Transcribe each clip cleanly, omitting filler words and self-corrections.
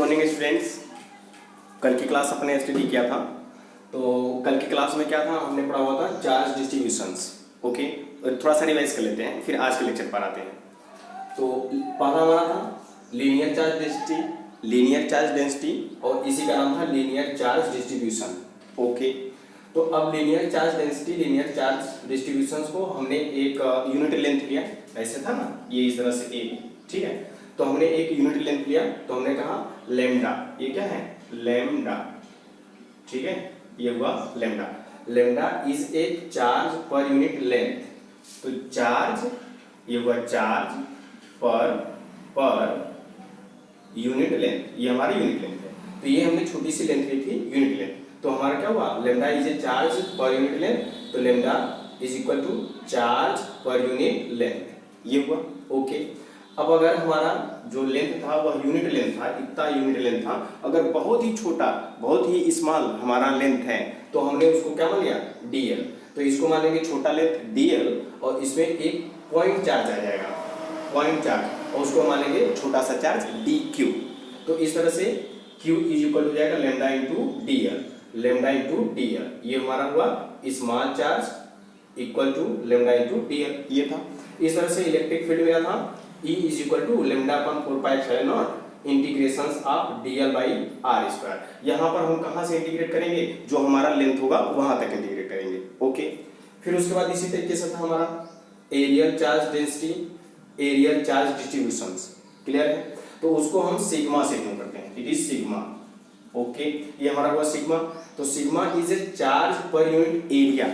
Morning students. कल की class अपने स्टडी किया था। तो कल की क्लास में क्या था, हमने पढ़ा हुआ था चार्ज डिस्ट्रीब्यूशंस। ओके, थोड़ा सा रिवाइज कर लेते हैं, फिर आज के लेक्चर पर आते हैं। तो पहला हमारा था linear charge density, linear charge density, और इसी का नाम था लीनियर चार्ज डिस्ट्रीब्यूशन। ओके, तो अब linear charge density, linear charge distributions को हमने एक यूनिट लेंथ लिया, ऐसे था ना, ये इस तरह से ए, ठीक है। तो हमने एक यूनिट लेंथ लिया, तो हमने कहा लैम्डा, ये क्या है, लैम्डा, ठीक है, ये हुआ lambda. Lambda is a charge per unit length. तो चार्ज, ये हुआ चार्ज पर यूनिट लेंथ, ये हमारी यूनिट लेंथ है। तो ये हमने छोटी सी लेंथ ली थी, यूनिट लेंथ। तो हमारा क्या हुआ, lambda is a charge per unit length. तो lambda is equal to charge per unit length, ये हुआ। ओके, अब अगर हमारा जो लेंथ था वह यूनिट लेंथ था, इतना यूनिट लेंथ था, अगर बहुत ही छोटा, बहुत ही स्मॉल हमारा लेंथ है, तो हमने उसको क्या मान लिया, डीएल। तो इसको मान लेंगे छोटा लेंथ डीएल, और इसमें एक पॉइंट चार्ज आ जाएगा, पॉइंट चार्ज, और उसको मान लेंगे छोटा सा चार्ज डी क्यू। तो इस तरह से क्यू इज इक्वल हो जाएगा lambda into dl, lambda into dl. ये हमारा हुआ small charge equal to lambda into dl, ये था। इस तरह से इलेक्ट्रिक फील्ड मेरा था E is equal to lambda upon 4 pi epsilon naught integrations of dl by r square. यहाँ पर हम कहाँ से इंटीग्रेट करेंगे, जो हमारा लेंथ होगा वहां तक इंटीग्रेट करेंगे। ओके, फिर उसके बाद इसी तरीके से था हमारा areal charge density, areal charge distributions, clear है। तो उसको हम सिग्मा से डिनोट करते हैं, इट इज सिग्मा। ओके, ये हमारा हुआ सिग्मा। तो sigma is a charge per unit area.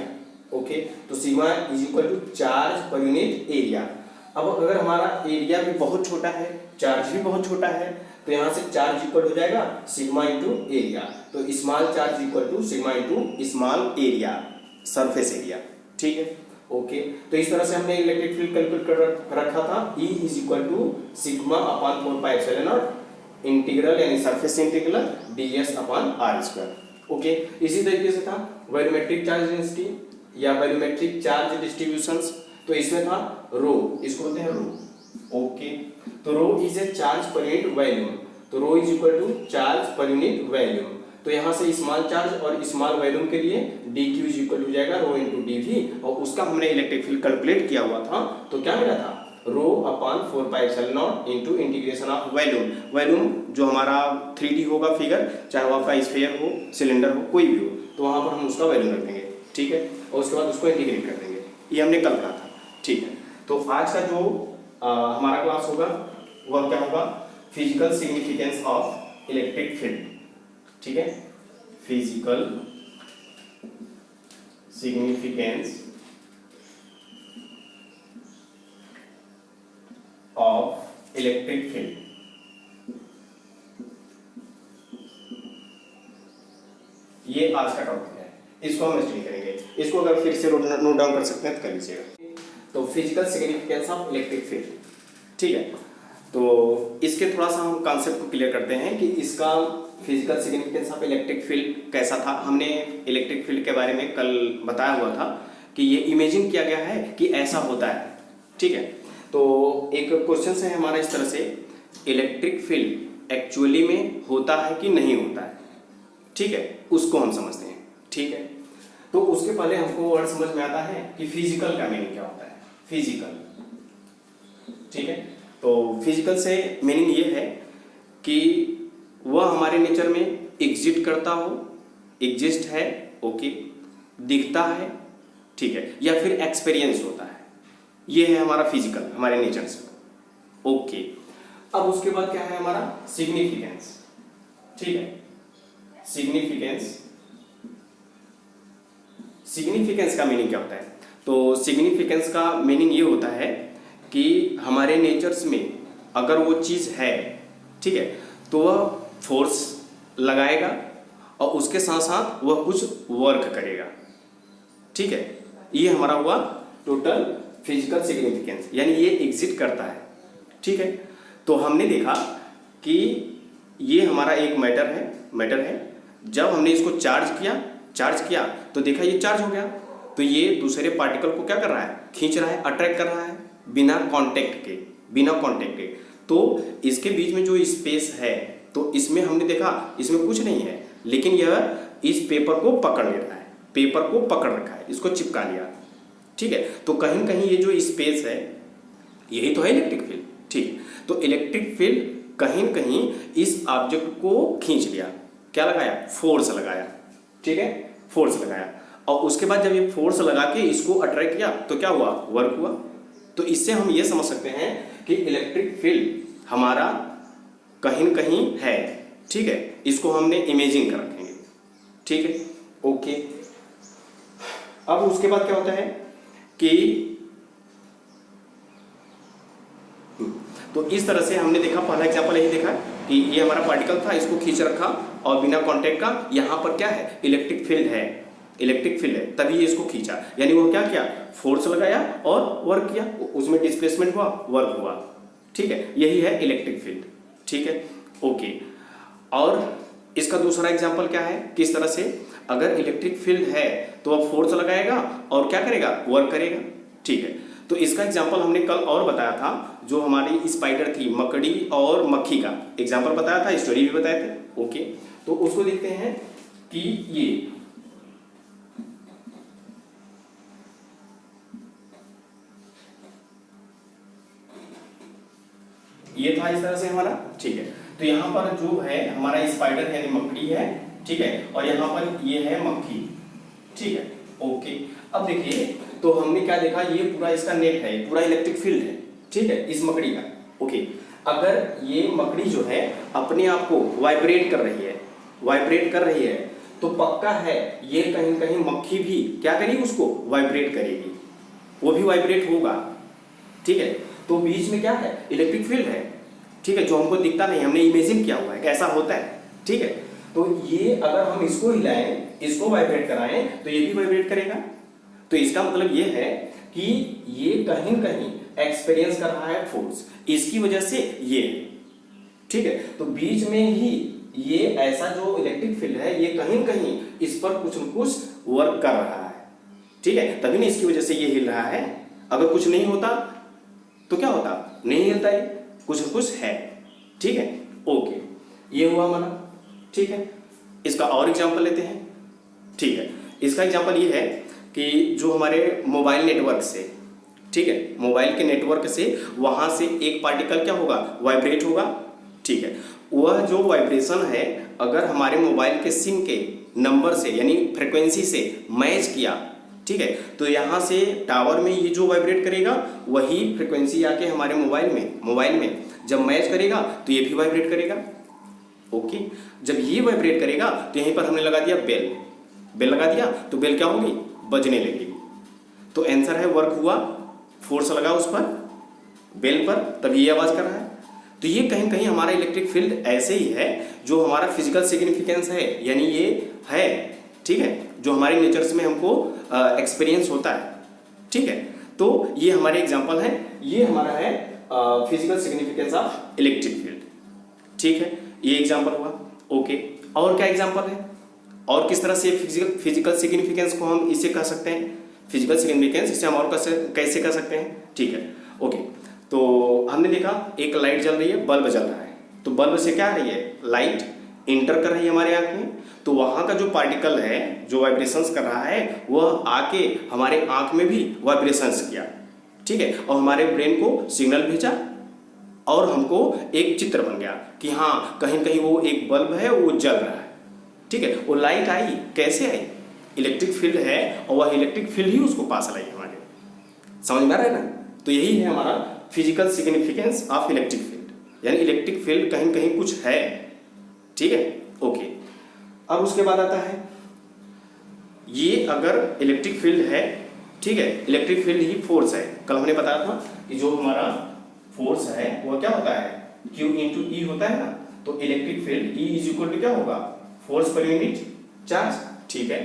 Okay, तो sigma is equal to charge per unit area. अब अगर हमारा एरिया भी बहुत छोटा है, चार्ज भी बहुत छोटा है, तो यहाँ से चार्ज इक्वल हो जाएगा सिग्मा इंटू एरिया। तो small charge equal to sigma into small area, surface area, ठीक है। ओके, तो इस तरह से हमने इलेक्ट्रिक फील्ड कैलकुलेट कर रखा था। E is equal to sigma upon 4 pi epsilon naught integral यानी surface integral ds upon r square. Okay, इसी तरीके से था वॉल्यूमेट्रिक चार्ज डेंसिटी या वॉल्यूमेट्रिक चार्ज डिस्ट्रीब्यूशंस। तो इसमें था रो, इसको बोलते हैं रो। ओके, तो rho is a charge per unit volume. तो rho is equal to charge per unit volume. तो यहाँ से स्मॉल चार्ज और स्मॉल वॉल्यूम के लिए डी क्यू इज इक्वल हो जाएगा रो इंटू डी वी, और उसका हमने इलेक्ट्रिक फील्ड कैलकुलेट किया हुआ था। तो क्या मिला था, rho upon 4 pi epsilon not into integration of volume. Volume जो हमारा 3D होगा फिगर, चाहे वो आपका स्फीयर हो, सिलेंडर हो, कोई भी हो, तो वहाँ पर हम उसका वॉल्यूम रख देंगे, ठीक है, और उसके बाद उसको इंटीग्रेट कर देंगे। ये हमने कल पढ़ा था, ठीक है। तो आज का जो हमारा क्लास होगा वह क्या होगा, physical significance of electric field, ठीक है, physical significance of electric field. ये आज का टॉपिक है, इसको हम स्टडी करेंगे। इसको अगर फिर से नोट डाउन कर सकते हैं तो कर लीजिएगा। तो physical significance of electric field, ठीक है। तो इसके थोड़ा सा हम कॉन्सेप्ट को क्लियर करते हैं कि इसका physical significance of electric field कैसा था। हमने इलेक्ट्रिक फील्ड के बारे में कल बताया हुआ था कि ये इमेजिन किया गया है कि ऐसा होता है, ठीक है। तो एक क्वेश्चन है हमारा इस तरह से, इलेक्ट्रिक फील्ड एक्चुअली में होता है कि नहीं होता है, ठीक है, उसको हम समझते हैं, ठीक है। तो उसके पहले हमको वर्ड समझ में आता है कि फिजिकल का मीनिंग क्या होता है, फिजिकल, ठीक है। तो फिजिकल से मीनिंग ये है कि वह हमारे नेचर में एग्जिस्ट करता हो, एग्जिस्ट है, ओके, दिखता है, ठीक है, या फिर एक्सपीरियंस होता है। ये है हमारा फिजिकल, हमारे नेचर से, ओके। अब उसके बाद क्या है हमारा सिग्निफिकेंस, ठीक है, सिग्निफिकेंस। सिग्निफिकेंस का मीनिंग क्या होता है, तो सिग्निफिकेंस का मीनिंग ये होता है कि हमारे नेचर्स में अगर वो चीज़ है, ठीक है, तो वह फोर्स लगाएगा और उसके साथ साथ वह कुछ वर्क करेगा, ठीक है। ये हमारा हुआ टोटल फिजिकल सिग्निफिकेंस, यानी ये एग्जिस्ट करता है, ठीक है। तो हमने देखा कि ये हमारा एक मैटर है। जब हमने इसको चार्ज किया तो देखा ये चार्ज हो गया, तो ये दूसरे पार्टिकल को क्या कर रहा है, खींच रहा है, अट्रैक्ट कर रहा है बिना कांटेक्ट के। तो इसके बीच में जो स्पेस है, तो इसमें हमने देखा इसमें कुछ नहीं है, लेकिन यह इस पेपर को पकड़ ले रहा है, पेपर को पकड़ रखा है, इसको चिपका लिया। ठीक है, तो कहीं न कहीं ये जो स्पेस है यही तो है इलेक्ट्रिक फील्ड। ठीक, तो इलेक्ट्रिक फील्ड कहीं न कहीं इस ऑब्जेक्ट को खींच लिया, क्या लगाया, फोर्स लगाया। ठीक है, फोर्स लगाया, और उसके बाद जब ये फोर्स लगा के इसको अट्रैक्ट किया तो क्या हुआ, वर्क हुआ। तो इससे हम ये समझ सकते हैं कि इलेक्ट्रिक फील्ड हमारा कहीं न कहीं है। ठीक है, इसको हमने इमेजिन कर रखेंगे। ठीक है, ओके। अब उसके बाद क्या होता है कि तो इस तरह से हमने देखा, पहला एग्जांपल यही देखा कि ये हमारा पार्टिकल था, इसको खींच रखा और बिना कांटेक्ट का यहाँ पर क्या है, इलेक्ट्रिक फील्ड है, इलेक्ट्रिक फील्ड है, तभी ये इसको खींचा। यानी वो क्या किया, फोर्स लगाया और वर्क किया, उसमें डिस्प्लेसमेंट हुआ, वर्क हुआ। ठीक है, यही है इलेक्ट्रिक फील्ड। ठीक है, ओके। और इसका दूसरा एग्जांपल क्या है, किस तरह से, अगर इलेक्ट्रिक फील्ड है तो वह फोर्स लगाएगा और क्या करेगा, वर्क करेगा। ठीक है, तो इसका एग्जांपल हमने कल और बताया था, जो हमारी स्पाइडर थी, मकड़ी और मक्खी का एग्जांपल बताया था, स्टोरी भी बताए थे। ओके, तो उसको देखते हैं कि ये था इस तरह से हमारा। ठीक है, तो यहाँ पर जो है हमारा स्पाइडर है, मकड़ी है। ठीक है, और यहाँ पर ये है मक्खी। ठीक है, ओके। अब देखिए, तो हमने क्या देखा, ये पूरा इसका नेट है, पूरा इलेक्ट्रिक फील्ड है। ठीक है, इस मकड़ी का। ओके, अगर ये मकड़ी जो है अपने आप को वाइब्रेट कर रही है, वाइब्रेट कर रही है, तो पक्का है ये कहीं कहीं मक्खी भी क्या करेगी, उसको वाइब्रेट करेगी, वो भी वाइब्रेट होगा। ठीक है, तो बीच में क्या है, इलेक्ट्रिक फील्ड है। ठीक है, जो हमको दिखता नहीं, हमने इमेजिन किया हुआ है कैसा होता है। ठीक है, तो ये अगर हम इसको हिलाएं, इसको वाइब्रेट कराएं, तो ये भी वाइब्रेट करेगा। तो इसका मतलब ये है कि ये कहीं कहीं एक्सपीरियंस कर रहा है फोर्स, इसकी वजह से ये। ठीक है, तो बीच में ही ये ऐसा जो इलेक्ट्रिक फील्ड है, ये कहीं कहीं इस पर कुछ न कुछ वर्क कर रहा है। ठीक है, तभी ना इसकी वजह से ये हिल रहा है। अगर कुछ नहीं होता तो क्या होता, नहीं हिलता, ये कुछ न कुछ है। ठीक है, ओके, ये हुआ हमारा। ठीक है, इसका और एग्जांपल लेते हैं। ठीक है, इसका एग्जांपल ये है कि जो हमारे मोबाइल नेटवर्क से, ठीक है, मोबाइल के नेटवर्क से वहां से एक पार्टिकल क्या होगा, वाइब्रेट होगा। ठीक है, वह जो वाइब्रेशन है अगर हमारे मोबाइल के सिम के नंबर से यानी फ्रीक्वेंसी से मैच किया, ठीक है, तो यहाँ से टावर में ये जो वाइब्रेट करेगा वही फ्रीक्वेंसी आके हमारे मोबाइल में जब मैच करेगा तो ये भी वाइब्रेट करेगा। ओके, जब ये वाइब्रेट करेगा तो यहीं पर हमने लगा दिया बेल लगा दिया, तो बेल क्या होगी, बजने लगेगी। तो आंसर है वर्क हुआ, फोर्स लगा उस पर, बेल पर, तभी ये आवाज कर रहा है। तो ये कहीं कहीं हमारा इलेक्ट्रिक फील्ड ऐसे ही है जो हमारा फिजिकल सिग्निफिकेंस है, यानी ये है। ठीक है, जो हमारे नेचर्स में हमको एक्सपीरियंस होता है। ठीक है, तो ये हमारे एग्जांपल है, ये हमारा है physical significance of electric field. ठीक है, ये एग्जांपल हुआ। ओके, और क्या एग्जांपल है, और किस तरह से फिजिकल सिग्निफिकेंस को हम इसे कह सकते हैं, फिजिकल सिग्निफिकेंस इसे हम और कैसे कह सकते हैं। ठीक है, ओके, तो हमने देखा एक लाइट जल रही है, बल्ब जल रहा है, तो बल्ब से क्या आ रही है, लाइट इंटर कर रही है हमारे आंख में, तो वहां का जो पार्टिकल है जो वाइब्रेशंस कर रहा है वह आके हमारे आंख में भी वाइब्रेशंस किया। ठीक है, और हमारे ब्रेन को सिग्नल भेजा और हमको एक चित्र बन गया कि हाँ कहीं कहीं वो एक बल्ब है, वो जल रहा है। ठीक है, वो लाइट आई, कैसे आई, इलेक्ट्रिक फील्ड है और वह इलेक्ट्रिक फील्ड ही उसको पास लाई हमारे, समझ में आ रहा है ना। तो यही है हमारा physical significance of electric field, यानी इलेक्ट्रिक फील्ड कहीं कहीं कुछ है। ठीक है, ओके। अब उसके बाद आता है ये अगर इलेक्ट्रिक फील्ड है, ठीक है, इलेक्ट्रिक फील्ड ही फोर्स है। कल हमने बताया था कि जो हमारा फोर्स है वो क्या होता है, Q इंटू ई होता है ना, तो electric field E is equal to क्या होगा, फोर्स पर यूनिट चार्ज। ठीक है,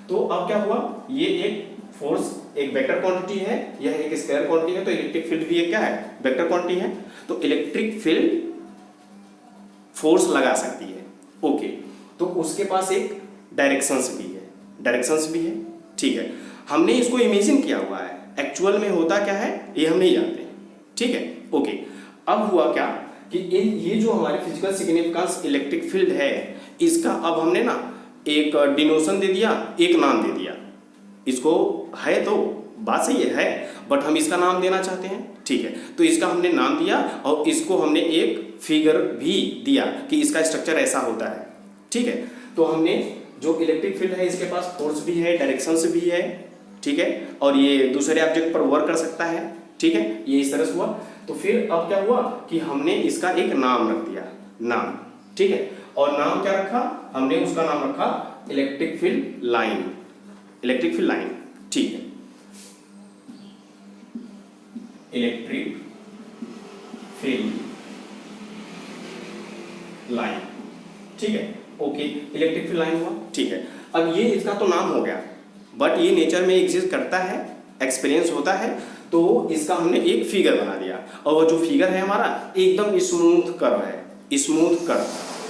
तो अब क्या हुआ, ये एक फोर्स एक वेक्टर क्वांटिटी है, यह एक स्केलर क्वांटिटी है, तो इलेक्ट्रिक फील्ड भी एक क्या है, वेक्टर क्वांटिटी है। तो इलेक्ट्रिक फील्ड फोर्स लगा सकती है। ओके, तो उसके पास एक डायरेक्शंस भी है। ठीक है, हमने इसको इमेजिन किया हुआ है, एक्चुअल में होता क्या है ये हम नहीं जानते। ठीक है, ओके। अब हुआ क्या कि ये जो हमारे फिजिकल सिग्निफिकेंस इलेक्ट्रिक फील्ड है, इसका अब हमने ना एक डिनोशन दे दिया, एक नाम दे दिया। इसको है तो बात सही है बट हम इसका नाम देना चाहते हैं, ठीक है, तो इसका हमने नाम दिया और इसको हमने एक फिगर भी दिया कि इसका स्ट्रक्चर ऐसा होता है, ठीक है। तो हमने जो इलेक्ट्रिक फील्ड है इसके पास फोर्स भी है, डायरेक्शंस भी है, ठीक है, और ये दूसरे ऑब्जेक्ट पर वर्क कर सकता है, ठीक है, ये इस तरह से हुआ। तो फिर अब क्या हुआ कि हमने इसका एक नाम रख दिया, नाम, ठीक है, और नाम क्या रखा हमने, उसका नाम रखा electric field line, electric field line, ठीक है, इलेक्ट्रिक फील्ड लाइन, ठीक है, ओके, इलेक्ट्रिक फील्ड लाइन हुआ, ठीक है। अब ये इसका तो नाम हो गया, बट ये नेचर में एग्जिस्ट करता है, एक्सपीरियंस होता है, तो इसका हमने एक फिगर बना दिया, और वो जो फिगर है हमारा एकदम स्मूथ कर्व है, स्मूथ कर्व,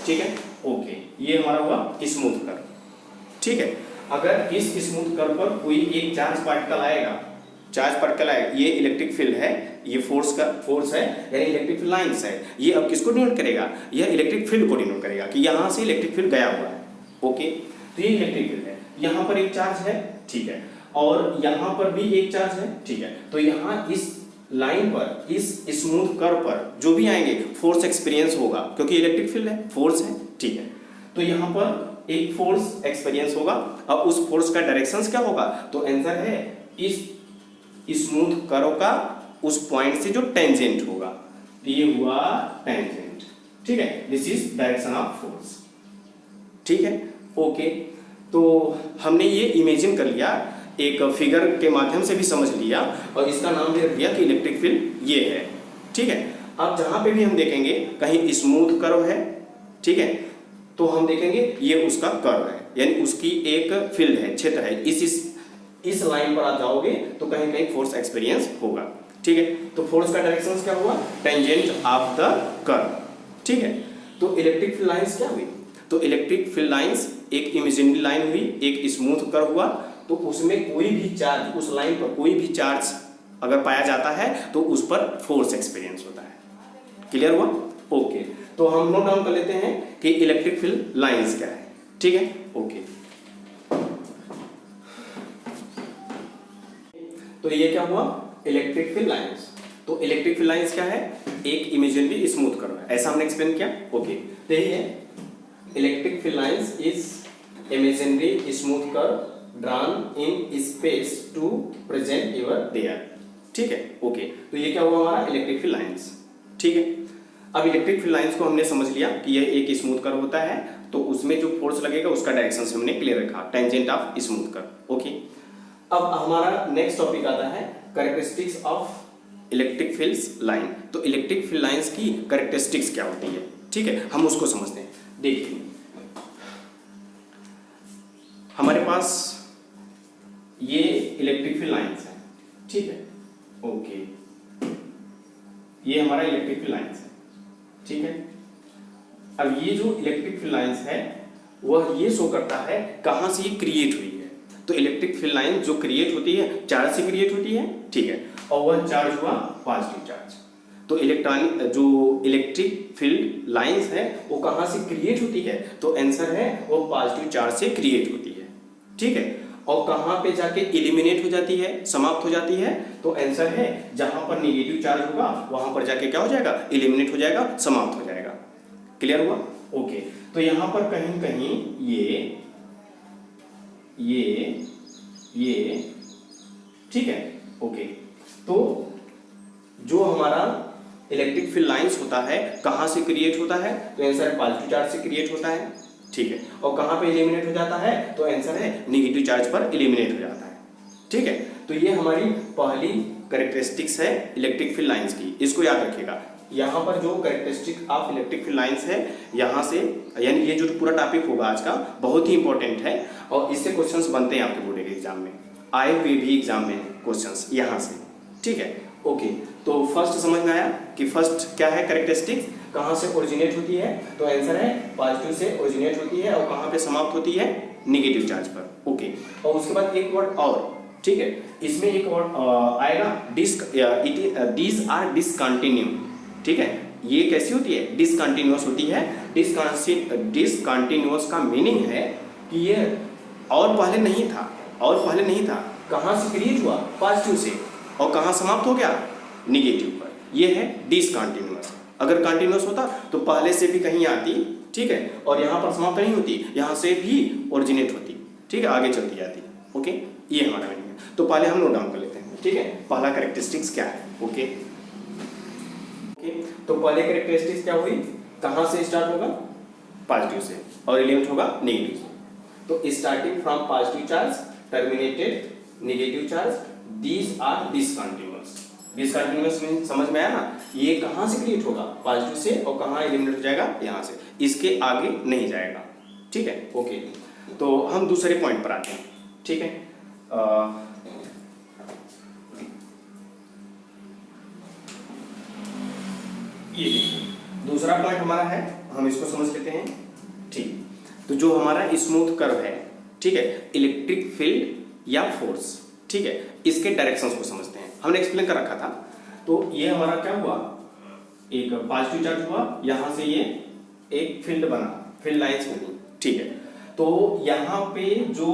ठीक है, ओके, ये हमारा हुआ स्मूथ कर्व, ठीक है। अगर इस स्मूथ कर्व पर कोई एक चार्ज पार्टिकल आएगा, चार्ज पार्टिकल आएगा, ये इलेक्ट्रिक फील्ड है, ये फोर्स है, यानी इलेक्ट्रिक फील्ड लाइंस है, ये अब किसको डिनोट करेगा, यह इलेक्ट्रिक फील्ड को डिनोट करेगा कि यहाँ से इलेक्ट्रिक फील्ड गया हुआ है, ओके, तो ये इलेक्ट्रिक फील्ड है, यहाँ पर एक चार्ज है, ठीक है, और यहाँ पर भी एक चार्ज है, ठीक है, तो यहाँ इस लाइन पर, इस स्मूथ कर्व पर जो भी आएंगे फोर्स एक्सपीरियंस होगा, क्योंकि इलेक्ट्रिक फील्ड है, फोर्स है, ठीक है, तो यहाँ पर एक फोर्स एक्सपीरियंस होगा, और उस फोर्स का डायरेक्शंस क्या होगा, तो आंसर है इस स्मूथ कर्व का उस पॉइंट से जो टेंजेंट होगा, तो ये हुआ टेंजेंट, ठीक है, this is direction of force, ठीक है, ओके। तो हमने ये इमेजिन कर लिया, एक फिगर के माध्यम से भी समझ लिया, और इसका नाम भी रख दिया कि इलेक्ट्रिक फील्ड ये है, ठीक है। अब जहां पे भी हम देखेंगे कहीं स्मूथ कर्व है, ठीक है, तो हम देखेंगे ये उसका कर्व है, यानी उसकी एक फील्ड है, क्षेत्र है, इस लाइन पर आप जाओगे तो कहीं कहीं फोर्स एक्सपीरियंस होगा, ठीक है। तो फोर्स का डायरेक्शन क्या हुआ, टेंजेंट ऑफ द कर्व, ठीक है। तो इलेक्ट्रिक फील्ड लाइंस क्या हुई, तो इलेक्ट्रिक फील्ड लाइंस एक इमेजिनरी लाइन हुई, एक स्मूथ कर्व हुआ, तो उसमें कोई भी चार्ज, उस लाइन पर कोई भी चार्ज अगर पाया जाता है तो उस पर फोर्स एक्सपीरियंस होता है, क्लियर हुआ, ओके। तो हम नोट डाउन कर लेते हैं कि इलेक्ट्रिक फील्ड लाइंस क्या है, ठीक है, ओके। तो ये क्या हुआ, इलेक्ट्रिक फील्ड लाइंस, तो इलेक्ट्रिक फील्ड लाइंस क्या है, एक इमेजिनरी स्मूथ कर्व है, ऐसा हमने एक्सप्लेन किया, ओके। तो यही है, electric field lines is imaginary smooth curve drawn in space to present your there, ठीक है, ओके। तो ये क्या हुआ हमारा इलेक्ट्रिक फील्ड लाइंस, ठीक है। अब इलेक्ट्रिक फील्ड लाइंस को हमने समझ लिया कि यह एक स्मूथ कर्व होता है, तो उसमें जो फोर्स लगेगा उसका डायरेक्शन हमने क्लियर रखा, tangent of smooth curve, okay. अब हमारा नेक्स्ट टॉपिक आता है characteristics of electric field line. तो इलेक्ट्रिक फील्ड लाइंस की कैरेक्टरिस्टिक्स क्या होती है, ठीक है, हम उसको समझते हैं। देखिए हमारे पास ये इलेक्ट्रिक फील्ड लाइंस है, ठीक है, ओके, ये हमारा इलेक्ट्रिक फील्ड लाइंस है, ठीक है। अब ये जो इलेक्ट्रिक फील्ड लाइंस है वह ये शो करता है कहाँ से ये क्रिएट हुई है। तो इलेक्ट्रिक फील्ड लाइन जो क्रिएट होती है चार्ज से क्रिएट होती है, ठीक है, और वह चार्ज हुआ पॉजिटिव चार्ज। तो इलेक्ट्रॉनिक जो इलेक्ट्रिक फील्ड लाइंस है वो कहाँ से क्रिएट होती है, तो आंसर है वो पॉजिटिव चार्ज से क्रिएट होती है, ठीक है। और कहाँ पे जाके एलिमिनेट हो जाती है, समाप्त हो जाती है, तो आंसर है जहां पर नेगेटिव चार्ज होगा वहां पर जाके क्या हो जाएगा, एलिमिनेट हो जाएगा, समाप्त हो जाएगा। क्लियर हुआ, ओके। तो यहां पर कहीं कहीं ये ठीक है, ओके। तो जो हमारा इलेक्ट्रिक फील्ड लाइंस होता है कहाँ से क्रिएट होता है, तो आंसर पॉजिटिव चार्ज से क्रिएट होता है, ठीक है। और कहाँ पे एलिमिनेट हो जाता है, तो आंसर है नेगेटिव चार्ज पर एलिमिनेट हो जाता है, ठीक है। तो ये हमारी पहली कैरेक्टरिस्टिक्स है इलेक्ट्रिक फील्ड लाइंस की, इसको याद रखिएगा। यहाँ पर जो characteristic of electric field lines है, यहाँ से यानी ये जो पूरा टॉपिक होगा आज का बहुत ही इंपॉर्टेंट है, और इससे क्वेश्चंस बनते हैं आपके बोर्ड के एग्जाम में, आए हुए भी एग्जाम में क्वेश्चंस यहाँ से, ठीक है, ओके। तो फर्स्ट समझ में आया कि फर्स्ट क्या है कैरेक्टरिस्टिक्स, कहाँ से ओरिजिनेट होती है, तो आंसर है पॉजिटिव से ओरिजिनेट होती है, और कहाँ पे समाप्त होती है, नेगेटिव चार्ज पर, ओके। और उसके बाद एक वर्ड और, ठीक है, इसमें एक वर्ड आएगा डिस्क, दीज आर डिसकंटिन्यू, ठीक है, ये कैसी होती है, डिसकंटिन्यूअस होती है। डिसकंटिन्यूअस का मीनिंग है कि ये और पहले नहीं था, कहाँ से क्रिएट हुआ, पॉजिटिव से, और कहाँ समाप्त हो गया, निगेटिव पर। ये है डिसकंटिन्यूअस। अगर कंटिन्यूअस होता तो पहले से भी कहीं आती, ठीक है, और यहाँ पर समाप्त नहीं होती, यहाँ से भी ओरिजिनेट होती, ठीक है, आगे चलती जाती। ओके, ये हमारा मीनिंग है। तो पहले हम नोट डाउन कर लेते हैं, ठीक है, पहला कैरेक्टरिस्टिक्स क्या है। ओके, तो पहले कैरेक्टरिस्टिक्स क्या हुई, कहाँ से स्टार्ट होगा, पॉजिटिव से, और एलिमेंट होगा नेगेटिव से। तो starting from positive charge terminated negative charge, these are discontinuous. Discontinuous mean समझ में आया ना, ये कहाँ से क्रिएट होगा, पॉजिटिव से, और कहाँ एलिमिनेट हो जाएगा, यहाँ से, इसके आगे नहीं जाएगा, ठीक है। ओके, तो हम दूसरे पॉइंट पर आते हैं, ठीक है। ये दूसरा पॉइंट हमारा है, हम इसको समझ लेते हैं, ठीक। तो जो हमारा स्मूथ कर्व है, ठीक है, इलेक्ट्रिक फील्ड या फोर्स, ठीक है, इसके डायरेक्शंस को समझते हैं। हमने एक्सप्लेन कर रखा था। तो ये हमारा क्या हुआ, एक पॉजिटिव चार्ज हुआ, यहां से ये एक फील्ड बना, फील्ड लाइंस बनी, ठीक है। तो यहाँ पे जो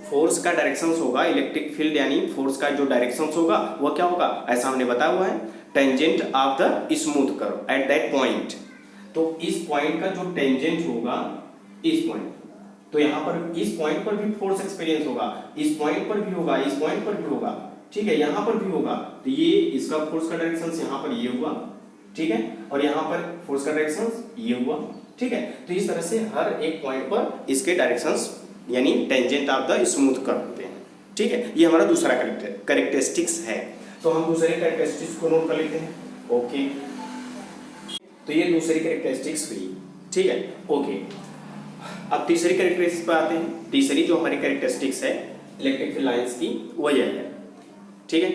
फोर्स का डायरेक्शंस होगा, इलेक्ट्रिक फील्ड यानी फोर्स का जो डायरेक्शंस होगा वो क्या होगा, ऐसा हमने बताया हुआ है, tangent of the smooth curve at that point. तो इस पॉइंट का जो टेंजेंट होगा, इस पॉइंट, तो यहाँ पर इस पॉइंट पर भी फोर्स एक्सपीरियंस होगा, इस पॉइंट पर भी होगा, इस पॉइंट पर भी होगा, ठीक है, यहाँ पर भी होगा। तो ये इसका फोर्स का डायरेक्शन यहाँ पर ये हुआ, ठीक है, और यहाँ पर फोर्स का डायरेक्शन ये हुआ, ठीक है। तो इस तरह से हर एक पॉइंट पर इसके डायरेक्शंस यानी tangent of the smooth curve होते हैं, ठीक है। ये हमारा दूसरा कैरेक्टरिस्टिक्स है। तो हम दूसरे कैरेक्टरिस्टिक्स को नोट कर लेते हैं। ओके, तो ये दूसरी कैरेक्टरिस्टिक्स हुई, ठीक है। ओके, अब तीसरी कैरेक्टरिस्टिक्स पर आते हैं। तीसरी जो हमारी कैरेक्टरिस्टिक्स है इलेक्ट्रिक फील्ड लाइंस की, वो यह है, ठीक है,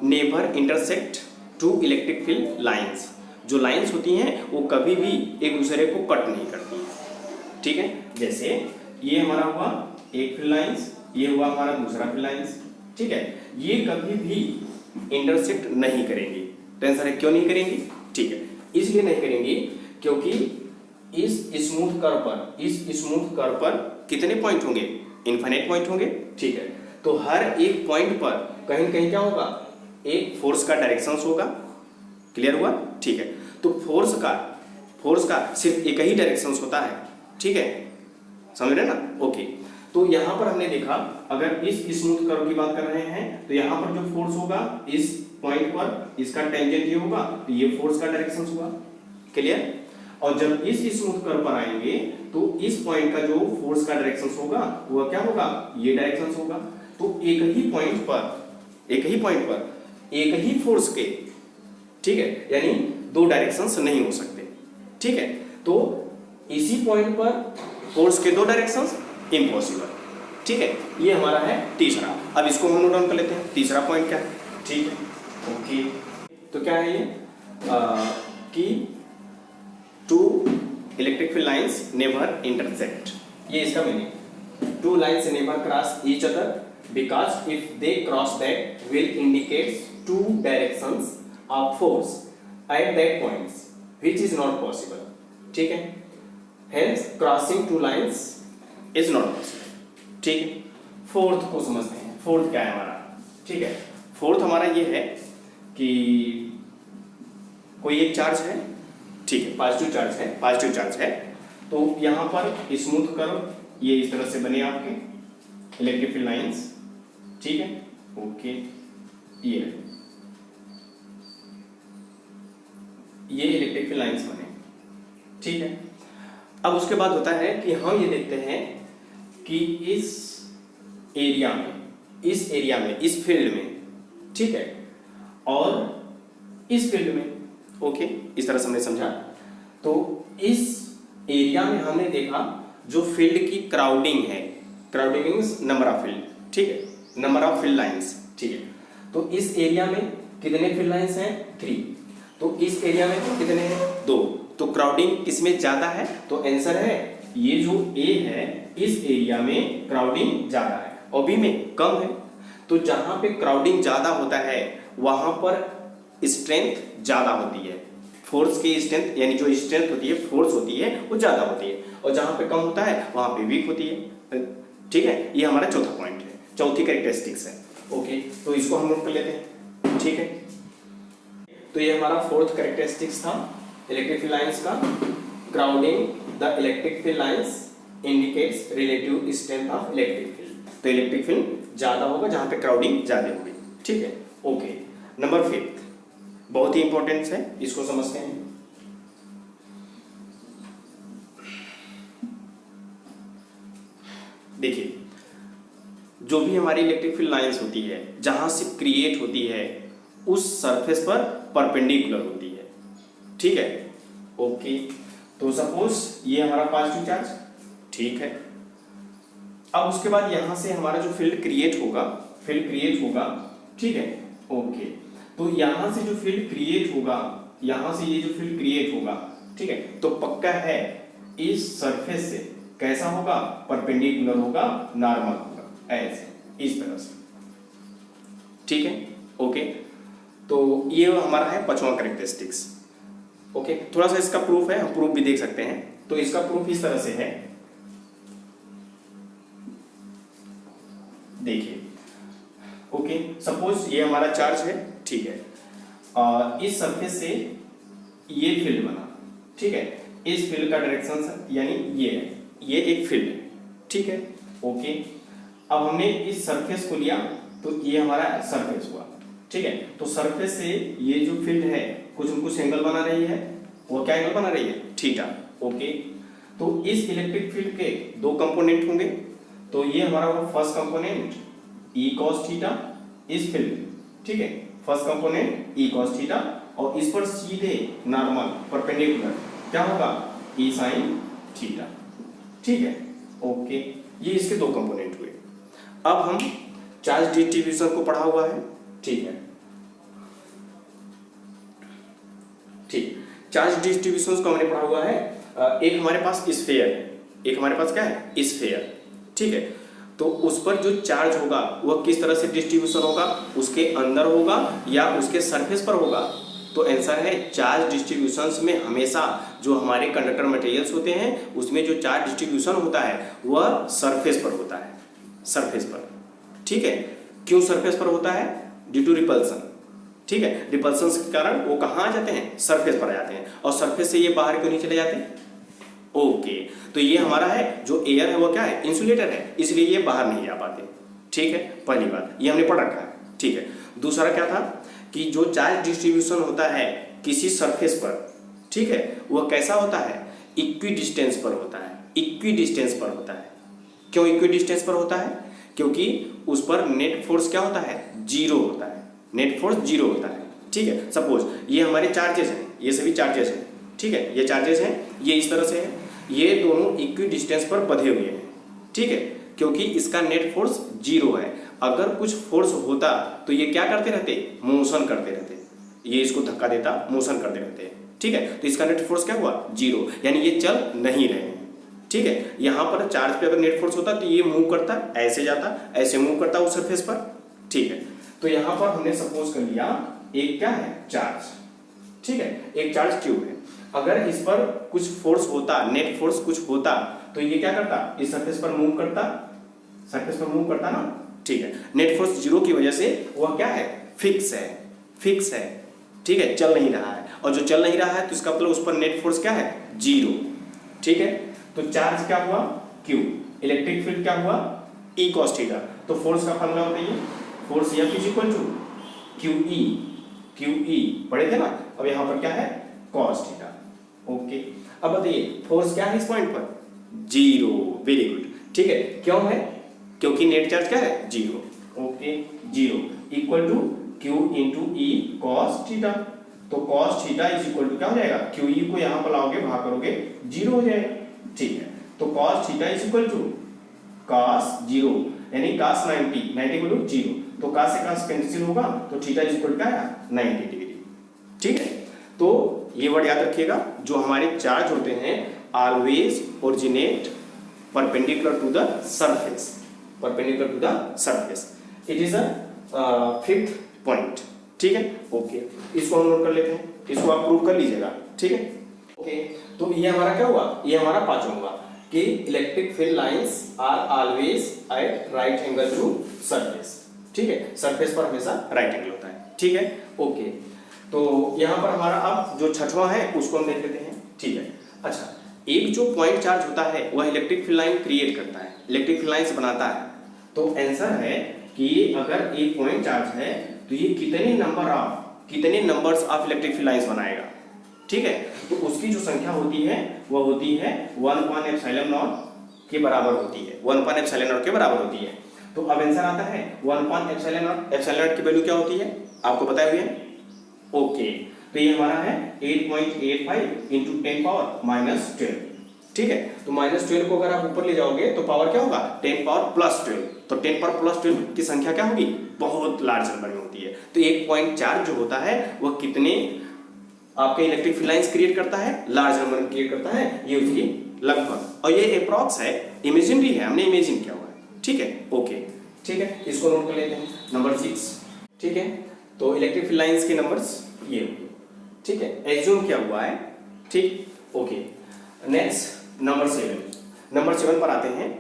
never intersect two electric field lines. जो लाइंस होती हैं वो कभी भी एक दूसरे को कट नहीं करती हैं, ठीक है। जैसे ये हमारा हुआ एक फील्ड लाइंस, ये हुआ हमारा दूसरा फील्ड लाइंस, ठीक है, ये कभी भी इंटरसेक्ट नहीं करेंगी। टेंशन है क्यों नहीं करेंगी, ठीक है, इसलिए नहीं करेंगी क्योंकि इस स्मूथ कर्व पर कितने पॉइंट होंगे, इनफाइनाइट पॉइंट होंगे, ठीक है। तो हर एक पॉइंट पर कहीं न कहीं क्या होगा, एक फोर्स का डायरेक्शंस होगा। क्लियर हुआ, ठीक है। तो फोर्स का सिर्फ एक ही डायरेक्शंस होता है, ठीक है, समझ रहे ना। ओके, तो यहाँ पर हमने देखा, अगर इस स्मूथ कर्व की बात कर रहे हैं तो यहाँ पर जो फोर्स होगा इस पॉइंट पर, इसका टेंजेंट ये होगा, तो ये फोर्स का डायरेक्शंस हुआ। क्लियर। और जब इस स्मूथ कर्व पर आएंगे तो इस पॉइंट का जो फोर्स का डायरेक्शंस होगा वो क्या होगा, ये डायरेक्शंस होगा। तो एक ही पॉइंट पर एक ही फोर्स के, ठीक है, यानी दो डायरेक्शंस नहीं हो सकते, ठीक है। तो इसी पॉइंट पर फोर्स के दो डायरेक्शंस इम्पॉसिबल, ठीक है। ये हमारा है तीसरा। अब इसको हम नोट डाउन कर लेते हैं, तीसरा पॉइंट क्या है, ठीक है। ओके, तो क्या है ये कि two electric field lines never intersect, ये इसका meaning. Two lines never cross each other because if they cross that will indicates two directions of force at that points which is not possible, ठीक है। hence crossing two lines is not possible, ठीक है। Fourth को समझते हैं, fourth क्या है हमारा, ठीक है। फोर्थ हमारा ये है कि कोई एक चार्ज है, ठीक है, पॉजिटिव चार्ज है। तो यहाँ पर स्मूथ कर्व ये इस तरह से बने आपके इलेक्ट्रिक फील्ड लाइंस, ठीक है। ओके, ये इलेक्ट्रिक फील्ड लाइंस बने, ठीक है। अब उसके बाद होता है कि हम ये देखते हैं कि इस एरिया में इस फील्ड में, ठीक है, और इस फील्ड में, ओके, इस तरह से हमने समझा। तो इस एरिया में हमने देखा जो फील्ड की क्राउडिंग है, crowding means number of field, ठीक है, नंबर ऑफ फील्ड लाइंस, ठीक है। तो इस एरिया में कितने फील्ड लाइंस हैं, 3। तो इस एरिया में कितने हैं, 2। तो क्राउडिंग किसमें ज्यादा है, तो आंसर है ये जो ए है, इस एरिया में क्राउडिंग ज्यादा है और बी में कम है। तो जहां पे क्राउडिंग ज्यादा होता है वहां पर स्ट्रेंथ ज्यादा होती है फोर्स की स्ट्रेंथ यानी जो स्ट्रेंथ होती है, फोर्स होती है, वो ज़्यादा होती है, और जहाँ पे कम होता है वहाँ पे वीक होती है। ठीक है, ये हमारा चौथा पॉइंट है, चौथी कैरेक्टरिस्टिक्स है। ओके, तो इसको हम नोट कर लेते हैं। ठीक है, तो ये हमारा फोर्थ कैरेक्टरिस्टिक्स था इलेक्ट्रिक फील्ड लाइंस का। Crowding the electric field lines indicates relative strength of electric field. तो इलेक्ट्रिक फील्ड ज़्यादा होगा जहाँ पे क्राउडिंग ज़्यादा होगी। ठीक है, ओके। नंबर 5 बहुत ही इंपॉर्टेंट है, इसको समझते हैं। देखिए, जो भी हमारी इलेक्ट्रिक फील्ड लाइंस होती है जहां से क्रिएट होती है उस सरफेस पर परपेंडिकुलर होती है। ठीक है, ओके। तो सपोज ये हमारा पॉजिटिव चार्ज, ठीक है। अब उसके बाद यहां से हमारा जो फील्ड क्रिएट होगा, ठीक है, ओके। तो यहां से जो फील्ड क्रिएट होगा, यहां से ये जो फील्ड क्रिएट होगा, ठीक है, तो पक्का है इस सरफेस से कैसा होगा, परपेंडिकुलर होगा, नॉर्मल होगा, ऐसे इस तरह से। ठीक है, ओके। तो ये हमारा है पांचवा कैरेक्टरिस्टिक्स। ओके, थोड़ा सा इसका प्रूफ है, हम प्रूफ भी देख सकते हैं। तो इसका प्रूफ इस तरह से है, देखिए। ओके, सपोज ये हमारा चार्ज है, ठीक है, इस सरफेस से ये फील्ड बना, ठीक है। इस फील्ड का डायरेक्शन यानी ये एक फील्ड है, ठीक है, ओके। अब हमने इस सरफेस को लिया तो ये हमारा सरफेस हुआ, ठीक है। तो सरफेस से ये जो फील्ड है कुछ न कुछ एंगल बना रही है, वो क्या एंगल बना रही है, थीटा, ओके। तो इस इलेक्ट्रिक फील्ड के दो कंपोनेंट होंगे, तो ये हमारा वो first component E cos theta, इस फील्ड, ठीक है, first component E cos theta, और इस पर सीधे नॉर्मल परपेंडिकुलर क्या होगा, E sin थीटा। ठीक है, ओके। ये इसके दो कंपोनेंट हुए। अब हम चार्ज डिस्ट्रीब्यूशन को पढ़ा हुआ है, ठीक है, ठीक। चार्ज डिस्ट्रीब्यूशन को हमने पढ़ा हुआ है। एक हमारे पास स्फीयर है, एक हमारे पास क्या है, स्फीयर, ठीक है। तो उस पर जो चार्ज होगा वह किस तरह से डिस्ट्रीब्यूशन होगा, उसके अंदर होगा या उसके सरफेस पर होगा। तो आंसर है चार्ज डिस्ट्रीब्यूशंस में हमेशा जो हमारे कंडक्टर मटेरियल्स होते हैं उसमें जो चार्ज डिस्ट्रीब्यूशन होता है वह सरफेस पर होता है, सरफेस पर। ठीक है, क्यों सरफेस पर होता है, ड्यू टू रिपल्सन। ठीक है, रिपल्सन के कारण वो कहाँ आ जाते हैं, सरफेस पर आ जाते हैं, और सरफेस से ये बाहर क्यों नहीं चले जाते हैं। ओके, तो ये हमारा है जो एयर है वो क्या है, इंसुलेटर है, इसलिए ये बाहर नहीं आ पाते। ठीक है, पहली बात ये हमने पढ़ रखा है। ठीक है, दूसरा क्या था कि जो चार्ज डिस्ट्रीब्यूशन होता है किसी सरफेस पर, ठीक है, वह कैसा होता है, इक्वी डिस्टेंस पर होता है, इक्वी डिस्टेंस पर होता है। क्यों इक्वी डिस्टेंस पर होता है, क्योंकि उस पर नेट फोर्स क्या होता है, जीरो होता है, नेट फोर्स जीरो होता है। ठीक है, सपोज ये हमारे चार्जेस हैं, ये सभी चार्जेस हैं, ठीक है, ये चार्जेस हैं, ये इस तरह से है, ये दोनों इक्वी डिस्टेंस पर बंधे हुए हैं। ठीक है, क्योंकि इसका नेट फोर्स जीरो है। अगर कुछ फोर्स होता तो ये क्या करते रहते, मोशन करते रहते, ये इसको धक्का देता, मोशन करते रहते हैं। ठीक है, तो इसका नेट फोर्स क्या हुआ, जीरो, यानी ये चल नहीं रहे हैं। ठीक है, यहाँ पर चार्ज पे अगर नेट फोर्स होता तो ये मूव करता, ऐसे जाता, ऐसे मूव करता उस सरफेस पर। ठीक है, तो यहाँ पर हमने सपोज कर लिया एक क्या है, चार्ज। ठीक है, एक चार्ज क्यूब है। अगर इस पर कुछ फोर्स होता, नेट फोर्स कुछ होता, तो ये क्या करता, इस सरफेस पर मूव करता, सरफेस पर मूव करता ना। ठीक है, नेट फोर्स जीरो की वजह से वह क्या है, फिक्स है, फिक्स है। ठीक है, चल नहीं रहा है, और जो चल नहीं रहा है तो इसका मतलब उस पर नेट फोर्स क्या है, जीरो। ठीक है, तो चार्ज क्या हुआ, क्यू, इलेक्ट्रिक फील्ड क्या हुआ, E cos थीटा। तो फोर्स का फॉर्मूला बताइए, force F is equal to QE, QE पढ़े थे ना। अब यहाँ पर क्या है, cos थीटा। ओके, अब बताइए फोर्स क्या है इस पॉइंट पर, जीरो, वेरी गुड। ठीक है, क्यों है, क्योंकि नेट चार्ज क्या है, zero. Okay, zero equal to Q into E cos theta. तो cos theta is equal to क्या हो जाएगा, QE को यहाँ पर लाओगे, भाग करोगे, जीरो हो जाएगा। ठीक है, तो cos theta is equal to cos zero यानी cos 90, 90 इक्वल टू जीरो, तो cos से cos कैंसिल होगा, तो थीटा इज इक्वल टू क्या है, 90 डिग्री। ठीक है, तो ये वर्ड याद रखिएगा, जो हमारे चार्ज होते हैं always originate perpendicular to the surface, perpendicular to the surface. It is a fifth point. ठीक है, ओके, इसको हम नोट कर लेते हैं, इसको आप प्रूव कर लीजिएगा, ठीक है, ओके। तो ये हमारा क्या हुआ, ये हमारा पांचवा हुआ कि electric field lines are always at right angle to surface, ठीक है, सरफेस पर हमेशा राइट एंगल होता है, ठीक है, ओके। तो यहाँ पर हमारा अब जो छठवां है उसको हम देख लेते हैं, ठीक है। अच्छा, एक जो पॉइंट चार्ज होता है वह इलेक्ट्रिक फील्ड लाइन क्रिएट करता है, इलेक्ट्रिक फील्ड लाइंस बनाता है। तो आंसर है कि अगर एक पॉइंट चार्ज है तो ये कितने numbers of electric field lines बनाएगा, ठीक है। तो उसकी जो संख्या होती है वह होती है 1/ε0 के बराबर होती है, 1/ε0 के बराबर होती है। तो अब आंसर आता है 1/ε0, ε0 की वैल्यू क्या होती है आपको बताया हुआ है, ओके। तो ये हमारा है 8.85 इंटू 10⁻⁻12, ठीक है। तो -12 को अगर आप ऊपर ले जाओगे तो पावर क्या होगा 10⁻+12, तो 10⁻+12 की संख्या क्या होगी, बहुत लार्ज नंबर में होती है। तो एक पॉइंट चार्ज जो होता है वह कितने आपके इलेक्ट्रिक फील्ड लाइंस क्रिएट करता है, लार्ज नंबर में क्रिएट करता है, ये उसकी लगभग, और ये अप्रॉक्स है, इमेजिनरी है, हमने इमेजिन किया हुआ है, ठीक है, ओके, ठीक है। इसको नोट कर लेते हैं, नंबर 6, ठीक है। तो इलेक्ट्रिक फील्ड लाइंस के नंबर्स ये होंगे, ठीक है, एज्यूम किया हुआ है, ठीक, ओके। नेक्स्ट नंबर 7 पर आते हैं।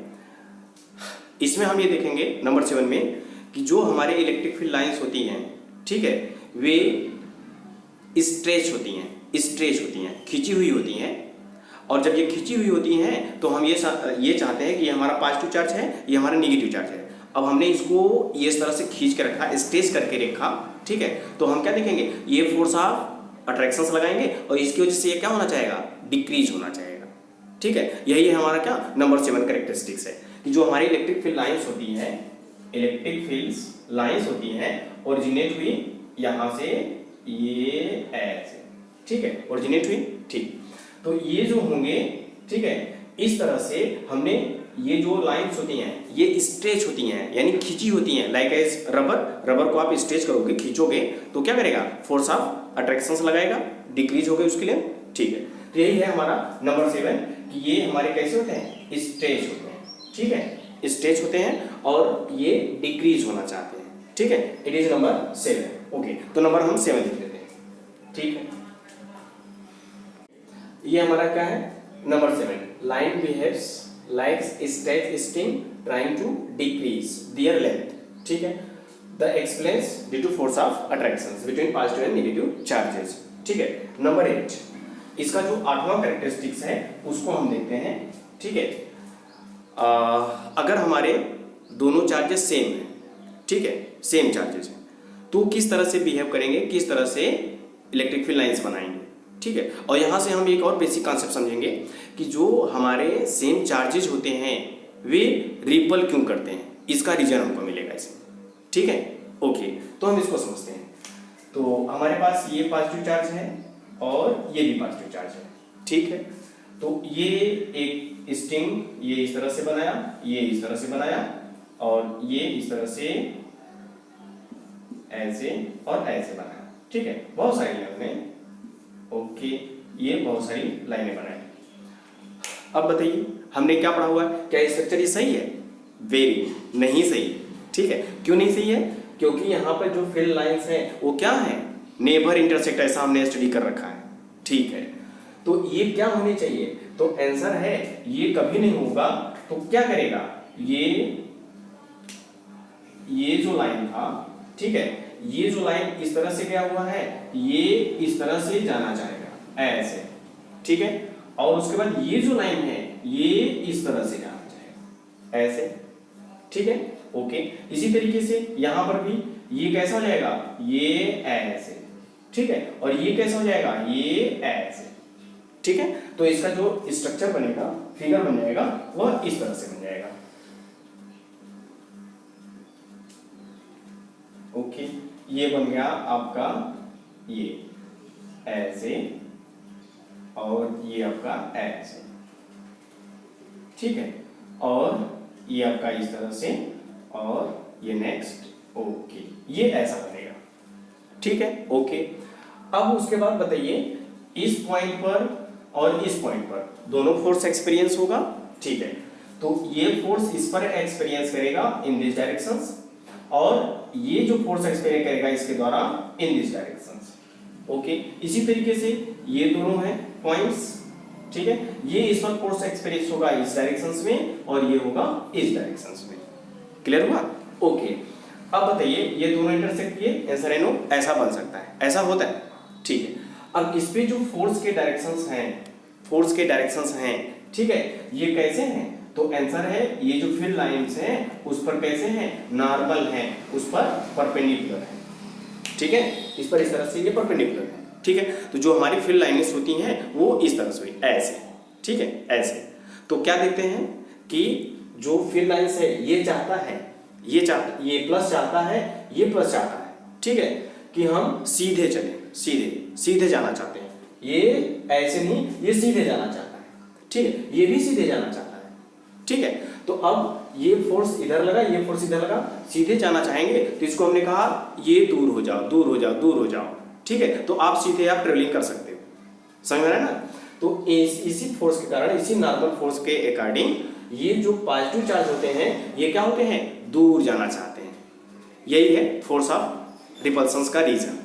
इसमें हम ये देखेंगे नंबर 7 में कि जो हमारे इलेक्ट्रिक फील्ड लाइंस होती हैं, ठीक है, वे स्ट्रेच होती हैं, खिंची हुई होती हैं। और जब ये खिंची हुई होती हैं तो हम ये चाहते हैं कि ये हमारा पॉजिटिव चार्ज है, ये हमारा नेगेटिव चार्ज है। अब हमने इसको ये इस तरह से खींच के रखा, स्ट्रेच करके रखा, ठीक है। तो हम क्या देखेंगे, ये फोर्स ऑफ अट्रैक्शन लगाएंगे और इसकी वजह से ये क्या होना चाहेगा, डिक्रीज होना चाहेगा, ठीक है। यही है हमारा क्या नंबर 7 कैरेक्टरिस्टिक्स है कि जो हमारी इलेक्ट्रिक फील्ड लाइंस होती हैं, ओरिजिनेट हुई यहां से, ये ऐसे, ठीक है, ओरिजिनेट हुई, ठीक। तो ये जो होंगे, ठीक है, इस तरह से हमने ये जो लाइंस होती हैं ये स्ट्रेच होती हैं, यानी खींची होती हैं, लाइक एज रबर को आप स्ट्रेच करोगे, खींचोगे तो क्या करेगा, फोर्स ऑफ अट्रैक्शन लगाएगा, डिक्रीज हो गई उसके लिए, ठीक है। तो यही है हमारा नंबर 7 कि ये हमारे कैसे होते हैं, स्ट्रेच होते हैं, ठीक है, स्ट्रेच होते हैं और ये डिक्रीज होना चाहते हैं, ठीक है। It is number 7, okay. तो नंबर हम 7 लिख लेते हैं, ठीक है। ये हमारा क्या है, number 7, line behaves like stretch string trying to decrease their length, ठीक है। The explains due to force of attractions between positive and negative charges, ठीक है। नंबर 8, इसका जो 8वां कैरेक्टरिस्टिक्स है उसको हम देखते हैं, ठीक है। अगर हमारे दोनों चार्जेस सेम हैं, ठीक है, सेम चार्जेस हैं, तो किस तरह से बिहेव करेंगे, किस तरह से इलेक्ट्रिक फील्ड लाइंस बनाएंगे, ठीक है। और यहां से हम एक और बेसिक कॉन्सेप्ट समझेंगे कि जो हमारे सेम चार्जेस होते हैं वे रिपल क्यों करते हैं, इसका रीजन हमको मिलेगा इसमें, ठीक है, ओके। तो हम इसको समझते हैं। तो हमारे पास ये पॉजिटिव चार्ज है और ये भी पॉजिटिव चार्ज है, ठीक है। तो ये एक स्ट्रिंग ये इस तरह से बनाया, ये इस तरह से बनाया और ये इस तरह से ऐसे और ऐसे बनाया, ठीक है। बहुत सारी हमने, ओके, ये बहुत सारी लाइनें बनाई। अब बताइए हमने क्या पढ़ा हुआ है, क्या स्ट्रक्चर ये सही है, वेरी नहीं सही, ठीक है। क्यों नहीं सही है, क्योंकि यहाँ पर जो फील्ड लाइंस हैं वो क्या है, नेबर इंटरसेक्ट, ऐसा हमने स्टडी कर रखा है, ठीक है। तो ये क्या होने चाहिए, तो आंसर है ये कभी नहीं होगा। तो क्या करेगा, ये जो लाइन था, ठीक है, ये जो लाइन इस तरह से गया हुआ है, ये इस तरह से जाना चाहेगा ऐसे, ठीक है। और उसके बाद ये जो लाइन है ये इस तरह से जाना चाहेगा ऐसे, ठीक है, ओके। इसी तरीके से यहां पर भी ये कैसा हो जाएगा, ये ऐसे, ठीक है, और ये कैसा हो जाएगा, ये ऐसे, ठीक है। तो इसका जो स्ट्रक्चर बनेगा, फिगर बन जाएगा, वह इस तरह से बन जाएगा, ओके। ये बन गया आपका ये ऐसे और ये आपका ऐसे, ठीक है, और ये आपका इस तरह से और ये नेक्स्ट, ओके, ये ऐसा बनेगा, ठीक है, ओके। अब उसके बाद बताइए इस पॉइंट पर और इस पॉइंट पर दोनों फोर्स एक्सपीरियंस होगा, ठीक है। तो ये फोर्स इस पर एक्सपीरियंस करेगा इन दिस डायरेक्शंस और ये जो फोर्स एक्सपेरिमेंट करेगा इसके द्वारा इन दिस डायरेक्शन। ओके, इसी तरीके से ये दोनों हैं पॉइंट्स, ठीक है, ये इस पर फोर्स एक्सपेरिमेंट होगा इस डायरेक्शन में और ये होगा इस डायरेक्शन में। क्लियर हुआ? ओके, अब बताइए ये दोनों इंटरसेक्ट किए, आंसर है नो, ऐसा बन सकता है, ऐसा होता है, ठीक है। अब इस पे जो फोर्स के डायरेक्शंस हैं, फोर्स के डायरेक्शंस हैं, ठीक है, ये कैसे हैं? तो आंसर है ये जो फील्ड लाइंस हैं उस पर कैसे हैं? नॉर्मल हैं, उस पर परपेंडिकुलर है, ठीक है, इस पर इस तरह से ये परपेंडिकुलर है, ठीक है। तो जो हमारी फील्ड लाइंस होती हैं वो इस तरह से हुई, ऐसे, ठीक है, ऐसे। तो क्या देखते हैं कि जो फील्ड लाइंस है ये चाहता है, ये प्लस चाहता है, ये प्लस चाहता है, ठीक है, कि हम सीधे चलें, सीधे जाना चाहते हैं। ये ऐसे नहीं, ये सीधे जाना चाहता है, ठीक है, ये भी सीधे जाना चाहता है, ठीक है। तो अब ये फोर्स इधर लगा, ये फोर्स इधर लगा, सीधे जाना चाहेंगे तो इसको हमने कहा ये दूर हो जाओ, दूर हो जाओ, दूर हो जाओ, ठीक है। तो आप सीधे आप ट्रेवलिंग कर सकते हो, समझ में आ रहा है ना? तो इसी फोर्स के कारण, इसी नॉर्मल फोर्स के अकॉर्डिंग ये जो पॉजिटिव चार्ज होते हैं ये क्या होते हैं? दूर जाना चाहते हैं। यही है फोर्स ऑफ रिपल्शन का रीजन,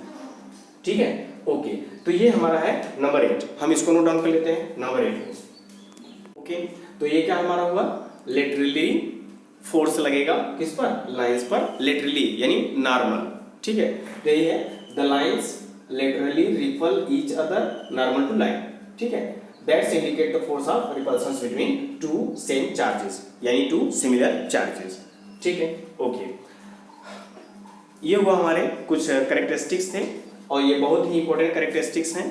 ठीक है। ओके, तो ये हमारा है नंबर 8, हम इसको नोट डाउन कर लेते हैं नंबर 8। ओके, तो ये क्या हमारा हुआ? लेटरली फोर्स लगेगा किस पर? लाइंस पर, लेटरली यानी नॉर्मल, ठीक है। तो ये है the lines laterally repel each other normal to line, ठीक है। That's indicate the force of repulsion between two same charges, यानी टू सिमिलर चार्जेस, ठीक है। ओके, ये हुआ हमारे कुछ कैरेक्टरिस्टिक्स थे और ये बहुत ही इंपॉर्टेंट कैरेक्टरिस्टिक्स हैं,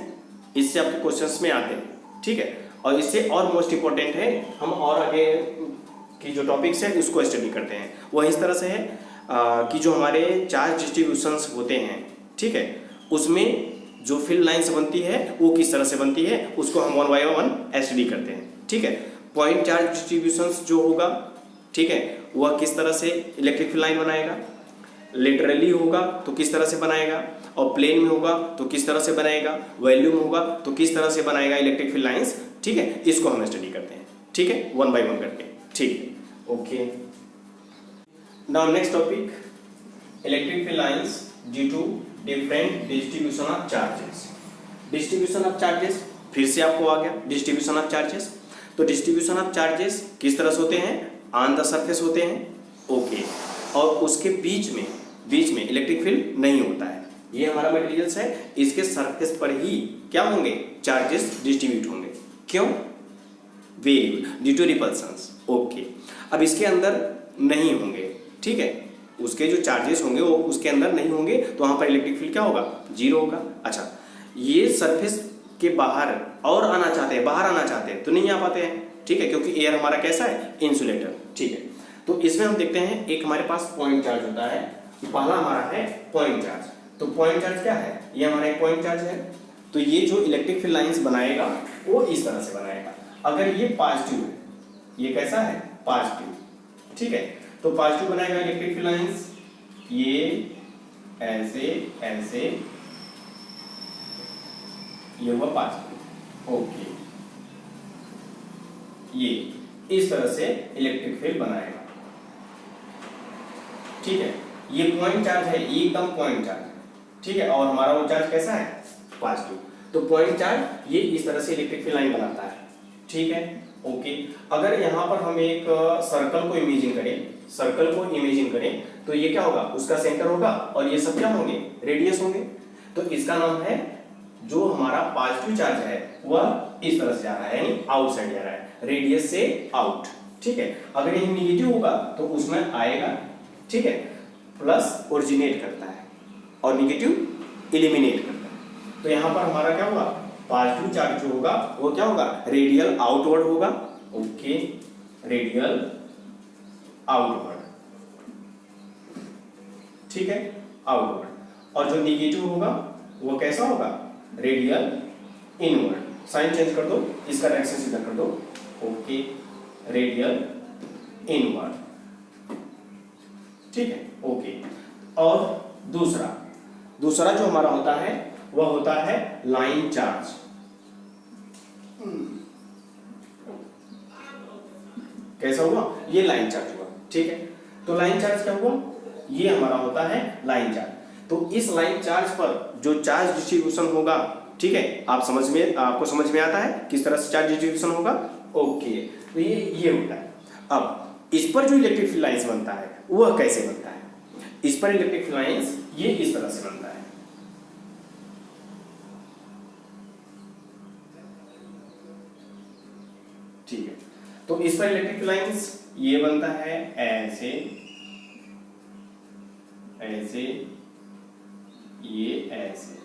इससे आपके क्वेश्चंस में आते हैं, ठीक है। और इससे और मोस्ट इंपॉर्टेंट है, हम और आगे की जो टॉपिक्स है उसको स्टडी करते हैं। वह इस तरह से है कि जो हमारे चार्ज डिस्ट्रीब्यूशंस होते हैं, ठीक है, उसमें जो फील्ड लाइंस बनती है वो किस तरह से बनती है उसको हम 1 बाय 1 स्टडी करते हैं, ठीक है। पॉइंट चार्ज डिस्ट्रीब्यूशंस जो होगा, ठीक है, वह किस तरह से इलेक्ट्रिक फील्ड लाइन बनाएगा, लेटरली होगा तो किस तरह से बनाएगा, और प्लेन में होगा तो किस तरह से बनाएगा, वॉल्यूम होगा तो किस तरह से बनाएगा इलेक्ट्रिक फील्ड लाइंस, ठीक है। इसको हम स्टडी करते हैं, ठीक है, 1 बाय 1 करके, ठीक है। Okay, now next topic, electric field lines due to different distribution of charges. Distribution of charges फिर से आपको आ गया, डिस्ट्रीब्यूशन ऑफ चार्जेस। तो डिस्ट्रीब्यूशन ऑफ चार्जेस किस तरह से होते हैं? ऑन द सरफेस होते हैं, ओके, और उसके बीच में इलेक्ट्रिक फील्ड नहीं होता है। ये हमारा मटेरियल्स है, इसके सरफेस पर ही क्या होंगे? चार्जेस डिस्ट्रीब्यूट होंगे। क्यों? Very good, due to repulsions, okay. अब इसके अंदर नहीं होंगे, ठीक है, उसके जो चार्जेस होंगे वो उसके अंदर नहीं होंगे, तो वहां पर इलेक्ट्रिक फील्ड क्या होगा? 0 होगा। अच्छा, ये सरफेस के बाहर और आना चाहते हैं, बाहर आना चाहते हैं तो नहीं आ पाते हैं, ठीक है, क्योंकि एयर हमारा कैसा है? इंसुलेटर, ठीक है। तो इसमें हम देखते हैं एक हमारे पास पॉइंट चार्ज होता है, पहला हमारा है पॉइंट चार्ज। तो पॉइंट चार्ज क्या है? ये हमारा एक पॉइंट चार्ज है। तो ये जो इलेक्ट्रिक फील्ड लाइंस बनाएगा वो इस तरह से बनाएगा। अगर ये पॉजिटिव है, ये कैसा है? पॉजिटिव, ठीक है, तो पॉजिटिव बनाएगा इलेक्ट्रिक फील्ड लाइंस, ये ऐसे ऐसे, ये हुआ पॉजिटिव, ओके, ये इस तरह से इलेक्ट्रिक फील्ड बनाएगा, ठीक है। ये पॉइंट चार्ज है, ये एकदम पॉइंट चार्ज है, ठीक है, और हमारा वो चार्ज कैसा है? पॉजिटिव। तो पॉइंट चार्ज ये इस तरह से इलेक्ट्रिक फील्ड लाइन बनाता है, ठीक है, ओके। अगर यहाँ पर हम एक सर्कल को इमेजिन करें, तो ये क्या होगा? उसका सेंटर होगा और ये सब क्या होंगे? रेडियस होंगे। तो इसका नाम है, जो हमारा पॉजिटिव चार्ज है वह इस तरह से जा रहा है, यानी आउटसाइड जा रहा है, रेडियस से आउट, ठीक है। अगर ये नेगेटिव होगा तो उसमें आएगा, ठीक है, प्लस ओरिजिनेट करता है और नेगेटिव एलिमिनेट करता है। तो यहाँ पर हमारा क्या होगा? पॉजिटिव चार्ज जो होगा वो क्या होगा? रेडियल आउटवर्ड होगा, ओके, रेडियल आउटवर्ड, ठीक है, आउटवर्ड। और जो नेगेटिव होगा वो कैसा होगा? Radial inward. साइन चेंज कर दो, इसका डायरेक्शन सीधा कर दो, ओके, रेडियल इनवर्ड, ठीक है, ओके। और दूसरा जो हमारा होता है वह होता है लाइन चार्ज। कैसा हुआ? ये लाइन चार्ज हुआ, ठीक है। तो लाइन चार्ज क्या हुआ? ये हमारा होता है लाइन चार्ज। तो इस लाइन चार्ज पर जो चार्ज डिस्ट्रीब्यूशन होगा, ठीक है, आपको समझ में आता है किस तरह से चार्ज डिस्ट्रीब्यूशन होगा। ओके, तो ये होता है। अब इस पर जो इलेक्ट्रिक फील्ड लाइंस बनता है वह कैसे बनता है? इस पर इलेक्ट्रिक फील्ड लाइंस ये इस तरह से बनता है, ठीक है। तो इस पर इलेक्ट्रिक फील्ड लाइंस ये बनता है ऐसे ऐसे, ये ऐसे,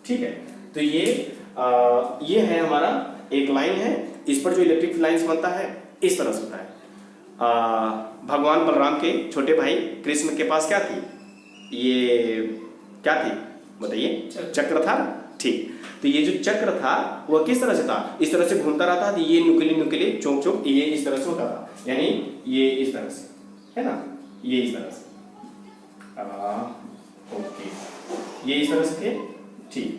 ठीक है। तो ये है हमारा एक लाइन है, इस पर जो इलेक्ट्रिक फील्ड लाइंस बनता है इस तरह से होता है। भगवान बलराम के छोटे भाई कृष्ण के पास क्या थी? ये क्या थी बताइए? चक्र था, ठीक। तो ये जो चक्र था वह किस तरह से था? इस तरह से घूमता रहता था। ये नुकीले चौक चौक ये इस तरह से होता था, यानी ये इस तरह से, है ना, ये इस तरह से। ओके, ये इस तरह से थे, ठीक,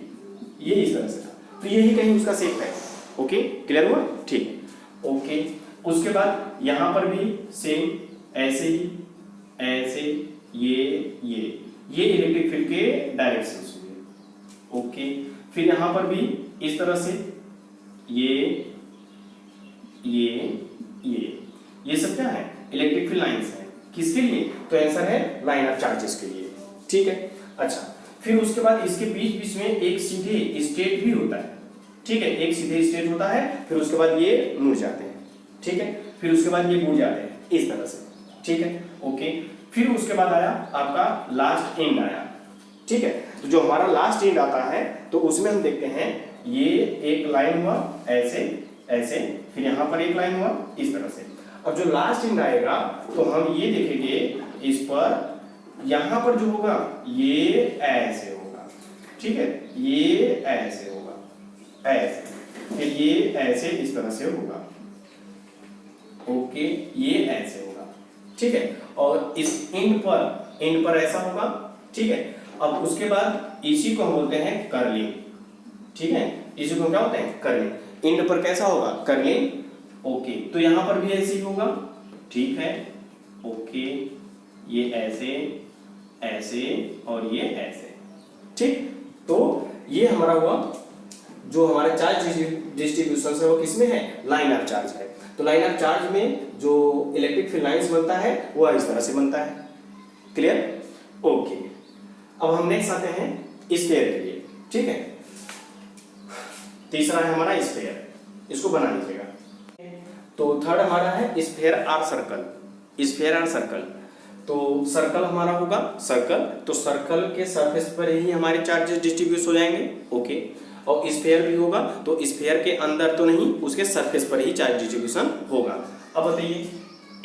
ये इस तरह से था। तो यही कहीं उसका शेप है। ओके, क्लियर हुआ? ठीक, ओके। उसके बाद यहाँ पर भी सेम ऐसे ही, ऐसे, ये इलेक्ट्रिक फील्ड के डायरेक्शंस हुए। ओके, फिर यहाँ पर भी इस तरह से ये सब क्या है? इलेक्ट्रिक फील्ड लाइंस है। किसके लिए? तो आंसर है लाइन ऑफ चार्जेस के लिए, ठीक है। अच्छा, फिर उसके बाद इसके बीच में एक सीधे स्ट्रेट भी होता है, ठीक है, एक सीधे स्ट्रेट होता है। फिर उसके बाद ये मुड़ जाते हैं, ठीक है, फिर उसके बाद ये मुड़ जाते हैं इस तरह से, ठीक है। ओके, फिर उसके बाद आया आपका लास्ट एंड आया, ठीक है। तो जो हमारा लास्ट एंड आता है तो उसमें हम देखते हैं ये एक लाइन हुआ ऐसे ऐसे, फिर यहाँ पर एक लाइन हुआ इस तरह से। अब जो लास्ट एंड आएगा तो हम ये देखेंगे इस पर, यहाँ पर जो होगा ये ऐसे होगा, ठीक है, ये ऐसे होगा, ऐसे, फिर ये ऐसे इस तरह से होगा। ओके, ये ऐसे होगा, ठीक है। और इस एंड पर ऐसा होगा, ठीक है। अब उसके बाद इसी को हम बोलते हैं कर्लिंग, ठीक है, इसी को क्या होते हैं? कर्लिंग। एंड पर कैसा होगा? कर्लिंग। ओके, तो यहां पर भी ऐसे ही होगा, ठीक है। ओके, ये ऐसे ऐसे और ये ऐसे, ठीक। तो ये हमारा हुआ जो हमारा चार्ज डिस्ट्रीब्यूशन है वो किसमें है? लाइन ऑफ चार्ज है। तो लाइन ऑफ चार्ज में जो इलेक्ट्रिक फील्ड लाइंस बनता है वो इस तरह से बनता है। क्लियर? ओके, अब हम नेक्स्ट आते हैं स्फीयर के लिए, ठीक है। तीसरा है हमारा स्फीयर, इसको बना लीजिएगा। तो थर्ड हमारा है sphere or circle. Sphere or circle, तो सर्कल हमारा होगा सर्कल, तो सर्कल के सरफेस पर ही हमारे चार्जेस डिस्ट्रीब्यूट हो जाएंगे। ओके, और स्फीयर भी होगा तो स्फीयर के अंदर तो नहीं, उसके सरफेस पर ही चार्ज डिस्ट्रीब्यूशन होगा। अब बताइए,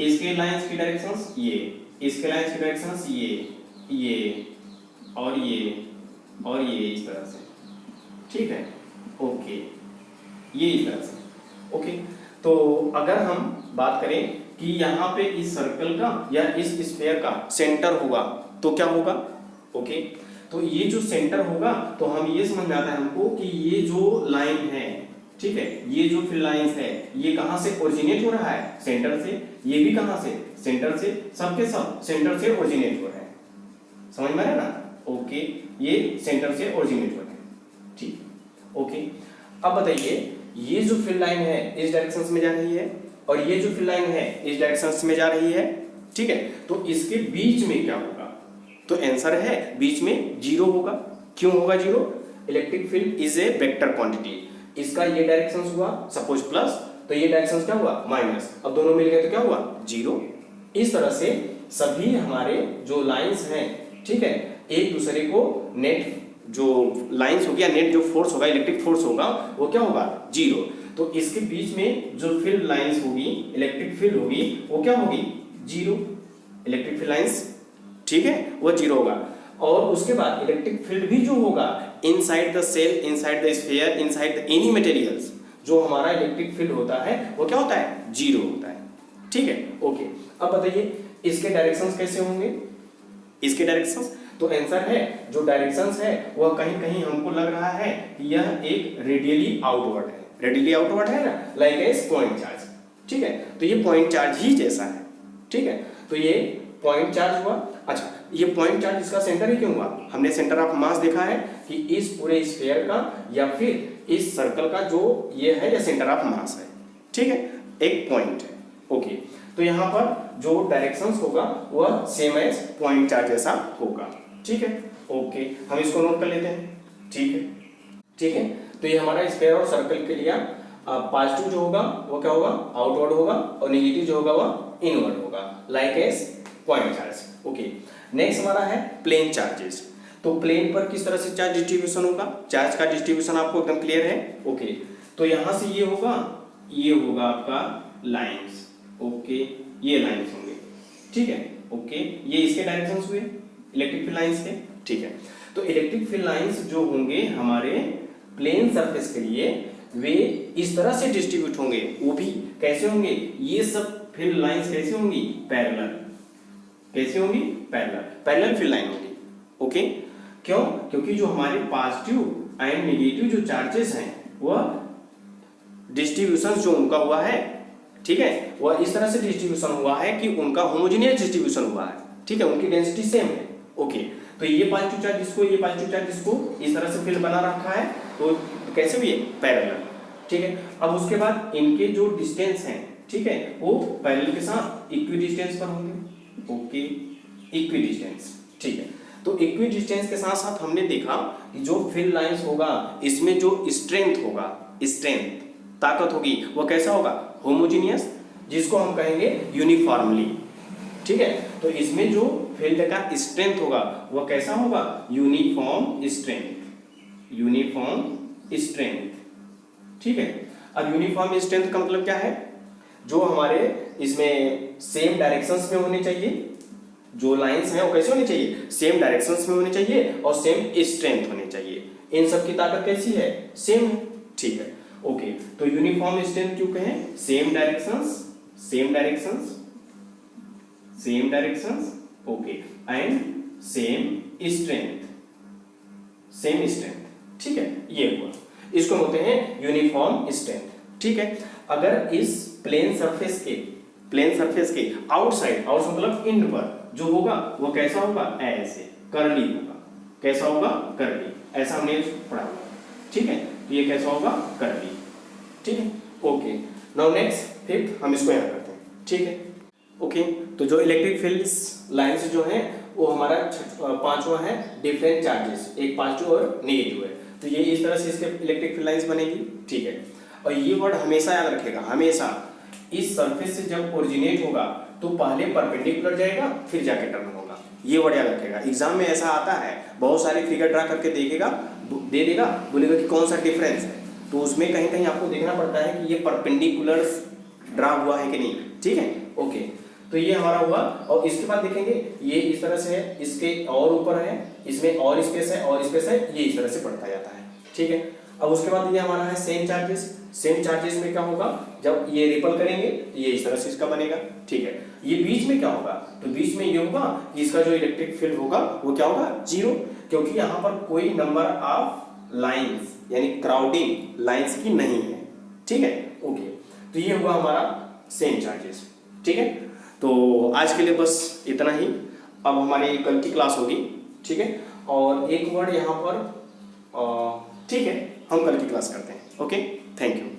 इसके लाइंस की डायरेक्शंस ये, इसके लाइंस की डायरेक्शंस ये और ये इस तरह से, ठीक है। ओके, ये इस तरह से। ओके, तो अगर हम बात करें कि यहाँ पे इस सर्कल का या इस स्फीयर का सेंटर होगा तो क्या होगा? ओके, तो ये जो सेंटर होगा तो हम ये समझ में आता है हमको कि ये जो लाइन है, ठीक है, ये जो फील्ड लाइंस है ये कहाँ से ओरिजिनेट हो रहा है? सेंटर से। ये भी कहाँ से? सेंटर से। सबके सब सेंटर से ओरिजिनेट हो रहे हैं, समझ में आ रहा है ना? ओके, ये सेंटर से ओरिजिनेट हो रहे हैं, ठीक। ओके, अब बताइए, ये जो फील्ड लाइन है इस डायरेक्शन में जा रही है और ये जो फील्ड लाइन है इस डायरेक्शन में जा रही है, ठीक है। तो इसके बीच में क्या होगा? तो आंसर है बीच में जीरो होगा। क्यों होगा zero? Electric field is a vector quantity. इसका ये डायरेक्शन हुआ सपोज प्लस, तो ये डायरेक्शन क्या हुआ? माइनस। अब दोनों मिल गए तो क्या हुआ? जीरो। इस तरह से सभी हमारे जो लाइंस हैं, ठीक है, एक दूसरे को नेट जो लाइंस होगी या नेट जो फोर्स होगा, इलेक्ट्रिक फोर्स होगा, वो क्या होगा? जीरो। तो इसके बीच में जो फील्ड लाइंस होगी, इलेक्ट्रिक फील्ड होगी, वो क्या होगी? जीरो। इलेक्ट्रिक फील्ड लाइंस, ठीक है, वो जीरो होगा। और उसके बाद इलेक्ट्रिक फील्ड भी जो होगा inside the cell, inside the sphere, inside the any materials, जो हमारा इलेक्ट्रिक फील्ड होता है वो क्या होता है? जीरो होता है, ठीक है। ओके, अब बताइए इसके डायरेक्शंस कैसे होंगे? इसके डायरेक्शंस, तो आंसर है जो डायरेक्शंस है वह कहीं कहीं हमको लग रहा है कि यह एक रेडियली आउटवर्ड है। रेडियली आउटवर्ड है ना, लाइक ए पॉइंट चार्ज, ठीक है। तो ये पॉइंट चार्ज ही जैसा है, ठीक है। तो ये पॉइंट चार्ज हुआ। अच्छा, ये पॉइंट चार्ज इसका सेंटर ही क्यों हुआ? हमने सेंटर ऑफ मास देखा है कि इस पूरे स्फीयर का या फिर इस सर्कल का जो ये है या सेंटर ऑफ मास है, ठीक है, एक पॉइंट है। ओके, तो यहाँ पर जो डायरेक्शंस होगा वह सेम एज पॉइंट चार्ज जैसा होगा, ठीक है। ओके, हम इसको नोट कर लेते हैं, ठीक है, ठीक है। तो ये हमारा स्फीयर और सर्कल के लिए पॉजिटिव जो होगा वो क्या होगा, आउटवर्ड होगा, और नेगेटिव जो होगा वह इनवर्ड होगा, like as point charge. Okay, next हमारा है प्लेन चार्जेस। तो प्लेन पर किस तरह से चार्ज डिस्ट्रीब्यूशन होगा, चार्ज का डिस्ट्रीब्यूशन आपको एकदम क्लियर है। ओके, तो यहां से ये होगा आपका लाइंस। ओके, ये लाइंस होंगे, ठीक है। ओके, ये इसके डायरेक्शंस हुए इलेक्ट्रिक फील्ड लाइंस के, ठीक है। तो इलेक्ट्रिक फील्ड लाइंस जो होंगे हमारे प्लेन सरफेस के लिए वे इस तरह से डिस्ट्रीब्यूट होंगे। वो भी कैसे होंगे, ये सब फील्ड लाइंस कैसे होंगी, पैरेलल। कैसे होंगी, पैरेलल फील्ड लाइन होगी। ओके, क्यों? क्योंकि जो हमारे पॉजिटिव एंड नेगेटिव जो चार्जेस हैं वह डिस्ट्रीब्यूशन जो उनका हुआ है, ठीक है, वह इस तरह से डिस्ट्रीब्यूशन हुआ है कि उनका होमोजेनियस डिस्ट्रीब्यूशन हुआ है, ठीक है, उनकी डेंसिटी सेम है। ओके, तो ये पॉजिटिव चार्ज इसको, ये पॉजिटिव चार्ज इसको इस तरह से फील्ड बना रखा है, तो कैसे हुई, पैरेलल, ठीक है। अब उसके बाद इनके जो डिस्टेंस हैं, ठीक है, वो पैरेलल के साथ इक्वी डिस्टेंस पर होंगे। ओके, इक्वी डिस्टेंस, ठीक है। तो इक्वी डिस्टेंस के साथ साथ हमने देखा कि जो फील्ड लाइंस होगा इसमें जो स्ट्रेंथ होगा, स्ट्रेंथ ताकत होगी, वो कैसा होगा, होमोजेनियस, जिसको हम कहेंगे यूनिफॉर्मली, ठीक है। तो इसमें जो फील्ड का स्ट्रेंथ होगा वह कैसा होगा, यूनिफॉर्म स्ट्रेंथ, यूनिफॉर्म स्ट्रेंथ, ठीक है। अब यूनिफॉर्म स्ट्रेंथ का मतलब क्या है, जो हमारे इसमें सेम डायरेक्शंस में होने चाहिए, जो लाइंस हैं वो कैसे होनी चाहिए, सेम डायरेक्शंस में होने चाहिए और सेम स्ट्रेंथ होने चाहिए। इन सब की ताकत कैसी है, सेम है, ठीक है। ओके, तो यूनिफॉर्म स्ट्रेंथ क्यों कहें, same directions, same directions, same directions, okay, and same strength, same strength, ठीक है, ये हुआ, इसको बोलते हैं यूनिफॉर्म स्ट्रेंथ, ठीक है। अगर इस प्लेन सरफेस के आउटसाइड, आउट मतलब इंड पर जो होगा वो कैसा होगा, ऐसे कर्ली होगा, कैसा होगा, कर्ली, ऐसा हमने पढ़ा हुआ, ठीक है। तो ये कैसा होगा, कर्ली, ठीक है। ओके, नाउ नेक्स्ट फिफ्थ, हम इसको यहाँ करते हैं, ठीक है। ओके, तो जो इलेक्ट्रिक फील्ड लाइंस जो है वो हमारा पांचवा है डिफरेंट चार्जेस, एक पॉजिटिव और नेगेटिव है। तो ये इस तरह से इसके इलेक्ट्रिक फील्ड लाइंस बनेगी, ठीक है। और ये वर्ड हमेशा याद रखेगा, हमेशा इस सरफेस से जब ओरिजिनेट होगा तो पहले परपेंडिकुलर जाएगा फिर जाके टर्न होगा, ये वर्ड याद रखेगा। एग्जाम में ऐसा आता है, बहुत सारे फिगर ड्रा करके देखेगा, दे देगा, बोलेगा कि कौन सा डिफरेंस है, तो उसमें कहीं कहीं आपको देखना पड़ता है कि ये परपेंडिकुलर ड्रा हुआ है कि नहीं, ठीक है। ओके, तो ये हमारा हुआ, और इसके बाद देखेंगे ये इस तरह से है, इसके और ऊपर है, इसमें और स्पेस है और स्पेस है, ये इस तरह से बढ़ता जाता है, ठीक है। अब उसके बाद ये हमारा है सेम चार्जेस। सेम चार्जेस में क्या होगा, जब ये रिपल करेंगे ये इस तरह से इसका बनेगा, ठीक है। ये बीच में क्या होगा, तो बीच में ये होगा कि इसका जो इलेक्ट्रिक फील्ड होगा वो क्या होगा, जीरो, क्योंकि यहाँ पर कोई नंबर ऑफ लाइंस यानी क्राउडिंग लाइंस की नहीं है, ठीक है। ओके, तो ये हुआ हमारा सेम चार्जेस, ठीक है। तो आज के लिए बस इतना ही, अब हमारी कल की क्लास होगी, ठीक है। और एक वर्ड यहाँ पर, ठीक है, हम कल की क्लास करते हैं। Okay, thank you.